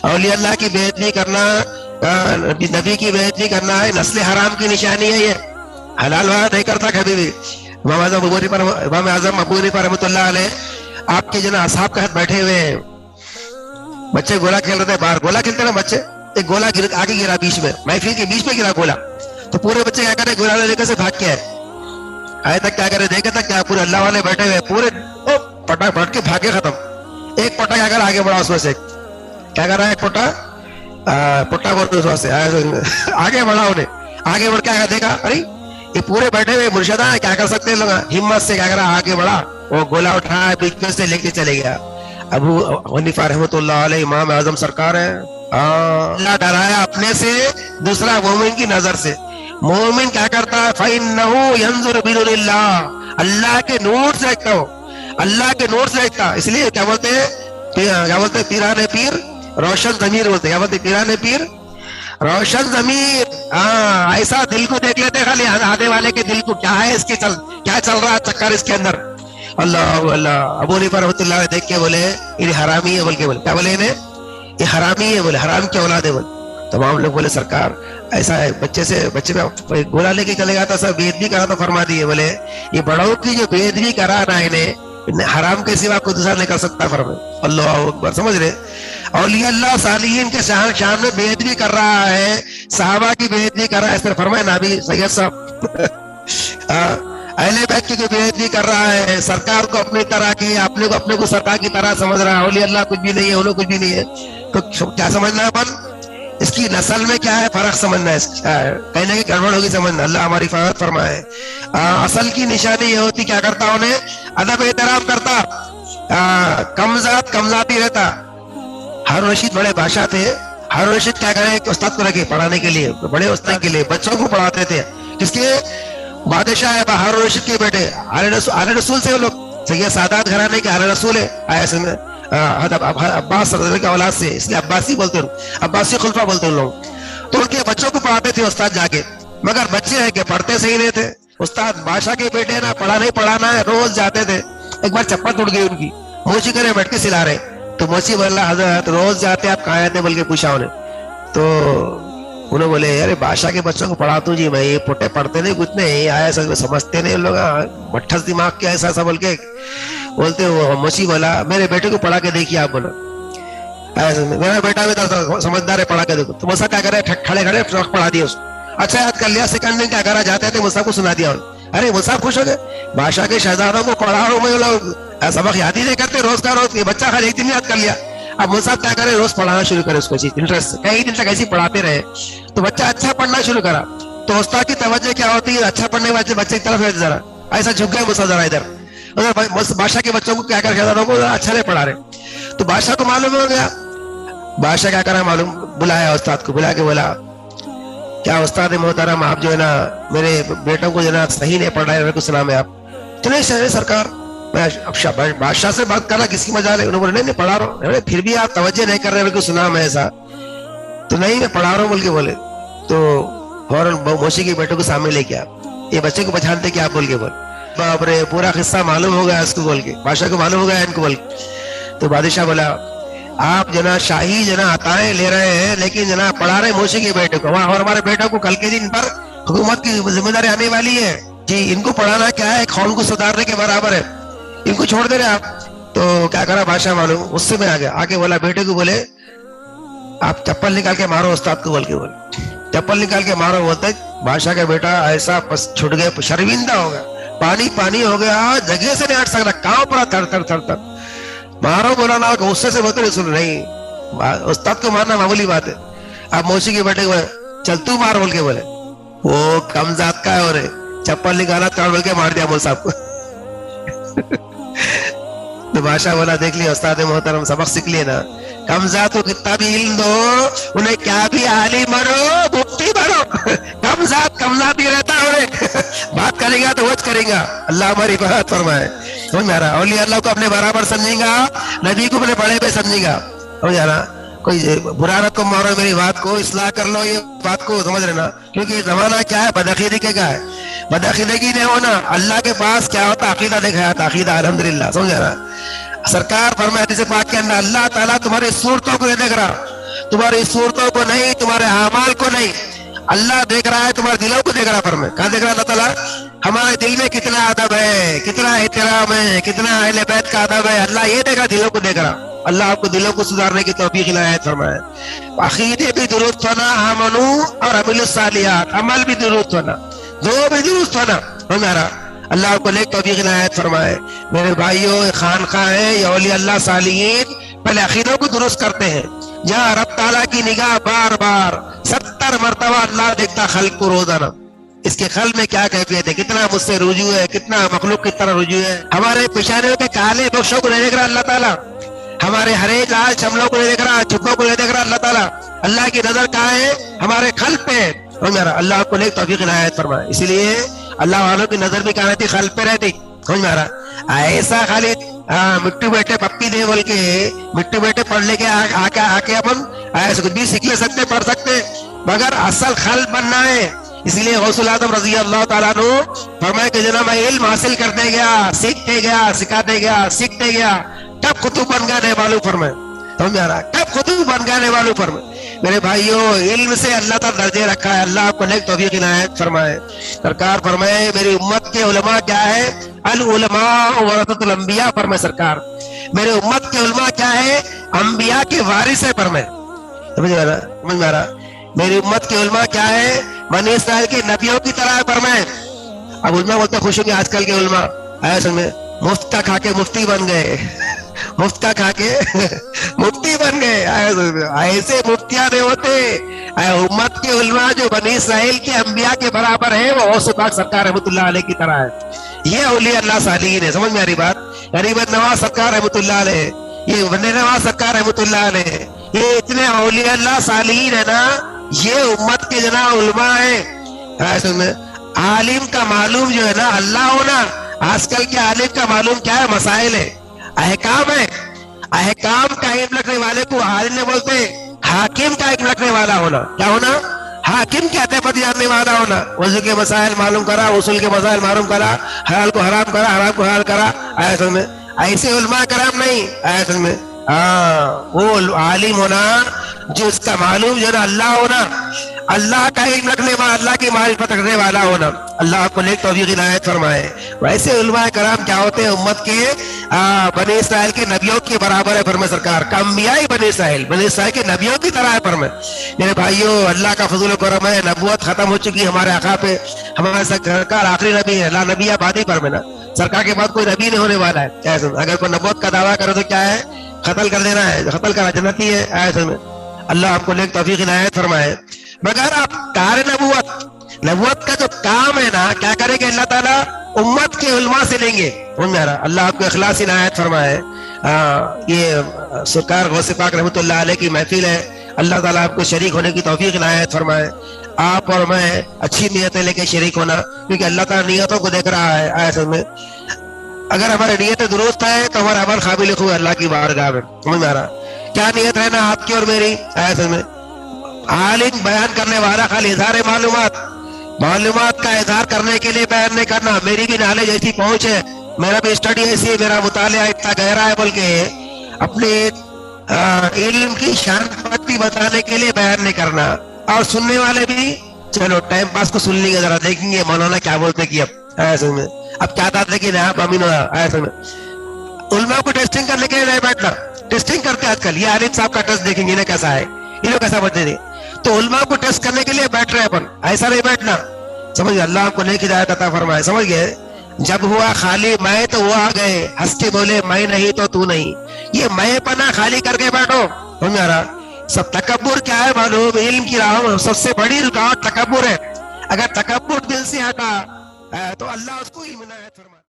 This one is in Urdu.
اولیاء اللہ کی بےعزتی کرنا، نبی کی بےعزتی کرنا ہے نسل حرام کی نشانی ہے. یہ حلال وہاں نہیں کرتا کبھی بھی. امام اعظم ابو حنیفہ رحمۃ اللہ علیہ آپ کے جنا اصحاب کے ہاتھ بیٹھے ہوئے ہیں، بچے گولا کھیل رہے تھے باہر. گولا کھیلتے نا بچے، ایک گولا آگے گرا بیچ میں، محفل کے بیچ میں گرا گولا، تو پورے بچے کیا کرے گولا لے کر سے بھاگ کے آئے تک کیا کرے دیکھے تک کیا پورے اللہ والے بیٹھے ہوئے پورے پٹا پٹ کے بھاگے ختم. ایک پٹا کیا کرا آگے بڑھا اس میں سے، کیا کر رہا ہے ایک پٹا بولتے اس سے آگے بڑھا، انہیں آگے بڑھ کے آگے دیکھا ارے یہ پورے بیٹھے ہوئے مرشدہ ہیں، کیا کر سکتے ہیں لوگ، ہمت سے کیا کرا آگے بڑھا، وہ گولا اٹھایا بیچ میں سے لے کے چلے گیا. ابو حنیفہ رحمۃ اللہ علیہ امام اعظم سرکار ہے. اللہ ڈرایا اپنے سے، دوسرا مومن کی نظر سے. مومن کیا کرتا ہے فَإِنَّهُ يَنظُرُ بِنُورِ اللَّهِ، اللہ کے نور سے دیکھتا ہو، اللہ کے نور سے دیکھتا. اس لیے کیا بولتے ہیں پیران پیر روشن ضمیر بولتے، کیا بولتے پیران پیر روشن ضمیر. ایسا دل کو دیکھ لیتے خالی آنے والے کے دل کو، کیا ہے اس کے کیا چل رہا ہے چکر اس کے اندر. اللہ اللہ. ابو حنیفہ رحمۃ اللہ دیکھ کے بولے یہ حرامی ہے، بول کے بولے کیا بولے انہیں یہ حرامی ہے، بولے حرام کی اولاد ہے. بولے تمام لوگ بولے سرکار ایسا ہے، بچے پہ گولا لے کے چلے گا تھا، سب بےعزتی کرا تو فرما دیے. بولے یہ بڑوں کی جو بےعزتی کرا رہا ہے انہیں حرام کے سوا کوئی دوسرا نہیں کر سکتا. فرمائے اللہ اکبر. سمجھ رہے اولیاء اللہ صالحین کے شان میں بےعزتی کر رہا ہے، صحابہ کی بےعزتی کر رہا ہے. اس طرح فرمائے نبی سید صاحب اہل بیت کی بےعزتی کر رہا ہے، سرکار کو اپنی طرح کی، اپنے کو سرکار کی طرح سمجھ رہا ہے. اولیاء اللہ کچھ بھی نہیں ہے، انہوں کچھ بھی نہیں ہے. تو کیا سمجھنا ہے اپن، اس کی نسل میں کیا ہے فرق سمجھنا ہے، کہیں نہ کہیں گڑبڑ ہوگی سمجھنا. اللہ ہماری حفاظت فرمائے. اصل کی نشانی یہ ہوتی کیا کرتا انہیں ادب احترام کرتا، کم ذاتی رہتا. ہارون رشید بڑے بادشاہ تھے. ہارون رشید کیا کرے کہ استاد کو رکھے پڑھانے کے لیے، بڑے استاد کے لیے بچوں کو پڑھاتے تھے. کس کے بادشاہ ہے ہارون رشید کے بیٹے آل رسول سے، وہ لوگ سید سادات گھرانے کے آل رسول ہے، عباس رضی کا اولاد سے، اس لیے عباسی بولتے ہیں، عباسی خلفہ بولتے ہیں لوگ. تو ان کے بچوں کو پڑھاتے تھے استاد جا کے، مگر بچے ہیں کہ پڑھتے صحیح نہیں تھے. استاد بادشاہ کے بیٹے نا پڑھانا ہے، روز جاتے تھے. ایک بار چپل ٹوٹ گئی ان کی، موچی کرے بیٹھ کے سلا رہے، تو موچی بولا حضرت روز جاتے آپ کہاں آتے بول کے پوچھا انہیں. تو انہوں بولے ارے بادشاہ کے بچوں کو پڑھاتا ہوں جی میں، یہ پوٹے پڑھتے نہیں کچھ نہیں، آیا سمجھتے نہیں لوگ، مٹھس دماغ کے ایسا بول کے بولتے. وہ موسی بولا میرے بیٹے کو پڑھا کے دیکھیے آپ. بولا میرا بیٹا بھی تو سمجھدار ہے، پڑھا کے دیکھو. تو موسا کیا کرے کھڑے پڑھا دیا اس کو. اچھا یاد کر لیا، سیکنڈ دن کیا کرا جاتے تھے موسا کو سنا دیا. ارے موسا خوش ہو گئے، بادشاہ کے شہزادوں کو پڑھا رہا ہوں میں، لوگ سبق یاد ہی نہیں کرتے روز کا روز. یہ بچہ خالی ایک دن یاد کر لیا. اب موسا کیا کرے روز پڑھانا شروع کرے اس کو انٹرسٹ سے، کئی دن تک ایسے پڑھاتے رہے. تو بچہ اچھا پڑھنا شروع کرا. تو استاد کی توجہ کیا ہوتی ہے، اچھا پڑھنے والے بچے کی طرف ذرا ایسا جھک گئے موسا ذرا ادھر. بادشاہ کے بچوں کو کیا کر شہزادوں کو اچھا نہیں پڑھا رہے. تو بادشاہ کو معلوم ہو گیا. بادشاہ کیا کرا معلوم، بلایا استاد کو، بلا کے بولا کیا استاد محترم آپ جو ہے نا میرے بیٹوں کو جو ہے نا صحیح نہیں پڑھ رہے، میرے کو سلام ہے آپ. چلے سرکار میں اب بادشاہ سے بات کرنا کس کی مجال ہے. انہوں نے نہیں پڑھا رہا ہوں. پھر بھی آپ توجہ نہیں کر رہے، میرے کو سلام ہے ایسا. تو نہیں میں پڑھا رہا ہوں بول کے بولے. تو فوراً موسی کے بیٹوں کو سامنے لے کے آپ یہ بچے کو پہچانتے کہ آپ بول کے بول. باپ رے پورا قصہ معلوم ہو گیا اس کو بول کے، بادشاہ کو معلوم ہو گیا ان کو بول کے. تو بادشاہ بولا آپ جنا شاہی جنا عطائیں لے رہے ہیں، لیکن جنا پڑھا رہے موسی کے بیٹے کو، اور ہمارے بیٹوں کو کل کے دن پر حکومت کی ذمہ داری آنے والی ہے جی. ان کو پڑھانا کیا ہے، خون کو سدھارنے کے برابر ہے، ان کو چھوڑ دے رہے آپ. تو کیا کرا بادشاہ معلوم غصے میں آ گیا، آ کے بولا بیٹے کو بولے آپ چپل نکال کے مارو استاد کو بول کے بولے. چپل نکال کے مارو. بولتا بادشاہ کا بیٹا ایسا چھٹ گیا، شرمندہ ہو گیا، پانی ہو گیا، جگہ سے نہیں ہٹ سکتا، کہاں پڑا تھر تھر تھر تھر. مارو بولا نا غصے سے بولتے سن نہیں، استاد کو مارنا معمولی بات ہے. اب موسی کے بیٹے کو چل تو مار بول کے بولے، وہ کم ذات کا ہے اور چپل نکالا چاڑ بول کے مار دیا مول صاحب کو. تو بادشاہ بولا دیکھ لیا استاد محترم سبق سیکھ لیے نا، کم ذات کو کتنا بھی علم دو، انہیں کیا بھی عالم بنو مفتی بنو، کم ذات ہی رہتا ہے. بات کرے گا تو وہ کرے گا. اللہ ہماری بات فرمائے. سمجھ میں آ رہا، اولیاء اللہ کو اپنے برابر سمجھے گا، نبی کو اپنے بڑے پہ سمجھے گا. سمجھ آ رہا، کوئی برا رقم مارو میری بات کو اصلاح کر لو، یہ بات کو سمجھ رہے نا، کیونکہ یہ زمانہ کیا ہے بدعقیدگی کا ہے. بدعقیدگی نہیں ہونا. اللہ کے پاس کیا ہوتا؟ عقیدہ دکھایا تھا, عقیدہ. الحمدللہ, سمجھا نا. سرکار فرمایا حدیث پاک کے اندر, اللہ تعالیٰ تمہاری صورتوں کو نہیں دیکھ رہا, تمہاری صورتوں کو نہیں, تمہارے اعمال کو نہیں, اللہ دیکھ رہا ہے تمہارے دلوں کو دیکھ رہا. فرمایا کہاں دیکھ رہا اللہ تعالیٰ؟ ہمارے دل میں کتنا ادب ہے, کتنا احترام ہے, کتنا اہل بیت کا ادب ہے, اللہ یہ دیکھ رہا, دلوں کو دیکھ رہا. اللہ آپ کو دلوں کو سدھارنے کی توفیق عنایت فرمائے. عقیدے بھی درست ہونا, آمنو اور عمل الصالحات, عمل بھی درست ہونا, دو بھی درست ہونا ہمارا. اللہ آپ کو نیک توفیق عنایت فرمائے. میرے بھائیوں, خانقاہ ہے, یہ اولیاء اللہ صالحین پہلے عقیدوں کو درست کرتے ہیں. جہاں رب تعالیٰ کی نگاہ بار بار 70 مرتبہ اللہ دیکھتا خلق کو روزانہ, اس کے خلق میں کیا کیفیت ہے, کتنا مجھ سے رجوع ہے, کتنا مخلوق کی طرح رجوع ہے. ہمارے پیشانیوں کے کالے بخشوں کو نہیں دیکھ رہا اللہ تعالیٰ, ہمارے ہرے لال چمڑوں کو نہیں دیکھ رہا, چھپوں کو نہیں دیکھ رہا اللہ تعالیٰ. اللہ کی نظر کہاں ہے؟ ہمارے خلق پہ ہے. اللہ آپ کو نیک توفیق عنایت فرمائے. اسی لیے اللہ والوں کی نظر بھی کہاں رہتی؟ خلق پہ رہتی. سمجھ میں آ رہا؟ ایسا خالی مٹی بیٹے پپی دے بول کے مٹی بیٹے پڑھ لے کے آ کے اپن ایسے کچھ بھی سیکھ لے سکتے, پڑھ سکتے, مگر اصل خلق بننا ہے. اس لیے غوث الاعظم رضی اللہ تعالیٰ عنہ فرمایا کہ جناب میں علم حاصل کرتے گیا, سیکھتے گیا, سکھاتے گیا, سیکھتے گیا, کب خطوب بن گیا نہیں معلوم. فرمائے سمجھ میں آ رہا, کب خطوب بن گیا نہیں معلوم. فرمائے میرے بھائیوں, علم سے اللہ تعالیٰ درجے رکھا ہے. اللہ آپ کو نیک توفیق عنایت فرمائے. سرکار فرمائے میری امت کے علماء کیا ہے؟ العلماء ورثۃ الانبیاء. فرمائے سرکار میرے امت کے علماء کیا ہے؟ انبیاء کے وارث ہے. فرمائے سمجھ میں آ رہا, میری امت کے علماء کیا ہے؟ بنی اسرائیل کے نبیوں کی طرح ہے. فرمائے اب علماء بولتے خوش ہوں گے آج کل کے علماء ایسے میں مفت کا کھا کے مفتی بن گئے, مفت کا کھا کے مفتی بن گئے. ایسے مفتیاں نہیں ہوتے. امت کے علماء جو بنی اسرائیل کے انبیاء کے برابر ہیں وہ غوث پاک سرکار رحمۃ اللہ علیہ کی طرح ہے. یہ اولیاء اللہ صالحین ہے. سمجھ میں آ رہی بات؟ غریبت نواز سرکار رحمۃ اللہ علیہ, یہ بندے نواز سرکار رحمۃ اللہ علیہ, یہ اتنے اولیاء اللہ صالحین ہے نا, یہ امت کے جناب علماء ہیں. عالم کا معلوم جو ہے نا اللہ ہونا, آج کل کے عالم کا معلوم کیا ہے؟ مسائل ہے, احکام ہے. احکام کا علم رکھنے والے کو عالم نہیں بولتے, حاکم کا علم رکھنے والا ہونا. کیا ہونا؟ حاکم کہتے ہیں پتہ جاننے والا ہونا. وضو کے مسائل معلوم کرا, اصول کے مسائل معلوم کرا, حلال کو حرام کرا, حرام کو حلال کرا. ایسے میں ایسے علماء کرام نہیں. ایسے میں وہ عالم ہونا جو اس کا معلوم جو نا اللہ ہونا, اللہ کا علم رکھنے والا, اللہ کی معرفت رکھنے والا ہونا. اللہ آپ کو نیک توفیق عنایت فرمائے. ویسے علماء کرام کیا ہوتے ہیں؟ امت کے بنی اسرائیل کے نبیوں کے برابر ہے. فرمائے سرکار انبیاء بنی اسرائیل کے نبیوں کی طرح ہے. فرمائے میرے بھائیوں, اللہ کا فضل و کرم ہے, نبوت ختم ہو چکی ہمارے آقا پہ. ہمارا سرکار آخری نبی ہے, لا نبی آبادی پر میں نا, سرکار کے بعد کوئی نبی نہیں ہونے والا ہے. اگر کوئی نبوت کا دعویٰ کرے تو کیا ہے؟ قتل کر دینا ہے, قتل کرنا جنتی ہے. ایسے میں اللہ آپ کو نیک توفیق عنایت فرمائے. مگر آپ کار نبوت کا جو کام ہے نا, کیا کریں گے اللہ تعالیٰ؟ امت کے علماء سے لیں گے. اللہ آپ کو اخلاص عنایت فرمائے. یہ سرکار غوث پاک رحمۃ اللہ علیہ کی محفل ہے. اللہ تعالیٰ آپ کو شریک ہونے کی توفیق عنایت فرمائے. آپ اور میں اچھی نیتیں لے کے شریک ہونا, کیونکہ اللہ تعالیٰ نیتوں کو دیکھ رہا ہے. ایسے میں اگر ہماری نیتیں درست ہے تو ہمارا عمل قابل قبول اللہ کی بارگاہ میں. سمجھ میں آ رہا کیا نیت ہے نا آپ کی اور میری؟ ایسے میں عالم بیان کرنے والا خالی اظہار معلومات کا اظہار کرنے کے لیے بیان نہیں کرنا. میری بھی نالج ایسی پہنچ ہے, میرا بھی اسٹڈی ایسی ہے, میرا مطالعہ اتنا گہرا ہے, بول کے اپنے علم کی شان پتی بتانے کے لیے بیان نہیں کرنا. اور سننے والے بھی چلو ٹائم پاس کو سن لیں گے, ذرا دیکھیں گے مولانا کیا بولتے کہ ایسے میں اب کیا تھا کہ آپ امین ہوا. ایسے میں علماء کو ٹیسٹنگ کرنے کے لیے نہیں بیٹھنا. ٹیسٹنگ کرتے آج کل, یہ عالم صاحب کا ٹیسٹ دیکھیں گے نا کیسا ہے, یہ لوگ کیسا بچے تھے, تو علماء کو ٹیسٹ کرنے کے لیے بیٹھ رہے اپن, ایسا نہیں بیٹھنا. سمجھ اللہ آپ کو نیک ہدایت عطا فرمائے. سمجھ گئے؟ جب ہوا خالی میں تو وہ آ گئے, ہنس کے بولے میں نہیں تو تو نہیں. یہ میں پنا خالی کر کے بیٹھو. سمجھ رہا سب تکبر کیا ہے معلوم؟ علم کی راہ سب سے بڑی رکاوٹ تکبر ہے. اگر تکبر دل سے ہٹا تو اللہ اس کو علم عنایت فرمائے.